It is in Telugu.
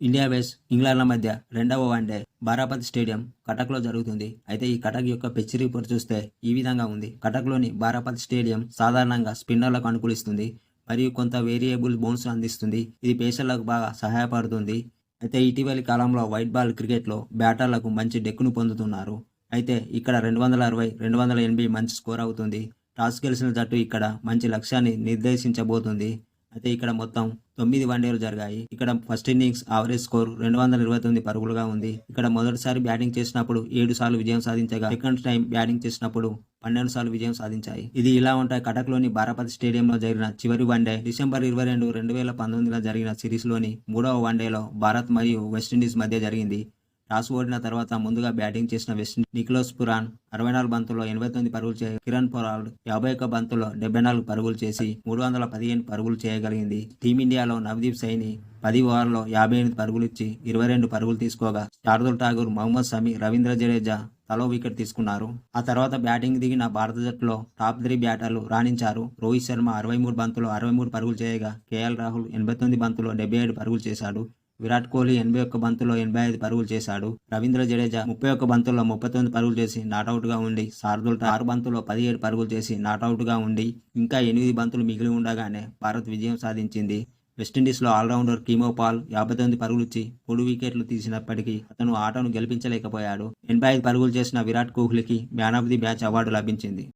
ఇండియా వెస్ట్ ఇంగ్లాండ్ల మధ్య రెండవ వన్డే బారాపతి స్టేడియం కటక్లో జరుగుతుంది. అయితే ఈ కటక్ యొక్క పిచ్ రిపోర్ట్ చూస్తే ఈ విధంగా ఉంది. కటక్లోని బారాపతి స్టేడియం సాధారణంగా స్పిన్నర్లకు అనుకూలిస్తుంది మరియు కొంత వేరియబుల్ బౌన్స్ అందిస్తుంది. ఇది పేసర్లకు బాగా సహాయపడుతుంది. అయితే ఇటీవలి కాలంలో వైట్ బాల్ క్రికెట్లో బ్యాటర్లకు మంచి డెక్కును పొందుతున్నారు. అయితే ఇక్కడ 260, 280 మంచి స్కోర్ అవుతుంది. టాస్ గెలిచిన జట్టు ఇక్కడ మంచి లక్ష్యాన్ని నిర్దేశించబోతుంది. అయితే ఇక్కడ మొత్తం 9 వన్డేలు జరిగాయి. ఇక్కడ ఫస్ట్ ఇన్నింగ్స్ యావరేజ్ స్కోర్ 229 పరుగులుగా ఉంది. ఇక్కడ మొదటిసారి బ్యాటింగ్ చేసినప్పుడు 7 సార్లు విజయం సాధించగా సెకండ్ టైం బ్యాటింగ్ చేసినప్పుడు 12 సార్లు విజయం సాధించాయి. ఇది ఇలా ఉంటాయి. కటక్లోని బారాపతి స్టేడియంలో జరిగిన చివరి వన్డే డిసెంబర్ 22, 2019లో జరిగిన సిరీస్లోని 3వ వన్డేలో భారత్ మరియు వెస్టిండీస్ మధ్య జరిగింది. టాస్ ఓడిన తర్వాత ముందుగా బ్యాటింగ్ చేసిన వెస్టిండీస్ నికోలస్ పురాన్ 64 బంతుల్లో 89 పరుగులు చేయగా కిరణ్ పొలార్డ్ 51 బంతుల్లో 74 పరుగులు చేసి 315 పరుగులు చేయగలిగింది. టీమిండియాలో నవదీప్ సైని 10 ఓవర్లలో 58 పరుగులు ఇచ్చి 22 పరుగులు తీసుకోగా శార్దుల్ ఠాకూర్, మహమ్మద్ షమి, రవీంద్ర జడేజా తలో వికెట్ తీసుకున్నారు. ఆ తర్వాత బ్యాటింగ్ దిగిన భారత జట్టులో టాప్ 3 బ్యాటర్లు రాణించారు. రోహిత్ శర్మ 63 బంతుల్లో 63 పరుగులు చేయగా కేఎల్ రాహుల్ 89 బంతుల్లో 77 పరుగులు చేశాడు. విరాట్ కోహ్లీ 81 బంతుల్లో 85 పరుగులు చేశాడు. రవీంద్ర జడేజా 31 బంతుల్లో 39 పరుగులు చేసి నాటౌట్గా ఉండి, శార్దుల్ 6 బంతుల్లో 17 పరుగులు చేసి నాటౌట్గా ఉండి, ఇంకా 8 బంతులు మిగిలి ఉండగానే భారత్ విజయం సాధించింది. వెస్టిండీస్లో ఆల్రౌండర్ కీమో పాల్ 59 పరుగులిచ్చి 3 వికెట్లు తీసినప్పటికీ అతను ఆటను గెలిపించలేకపోయాడు. 85 పరుగులు చేసిన విరాట్ కోహ్లీకి man of the match award లభించింది.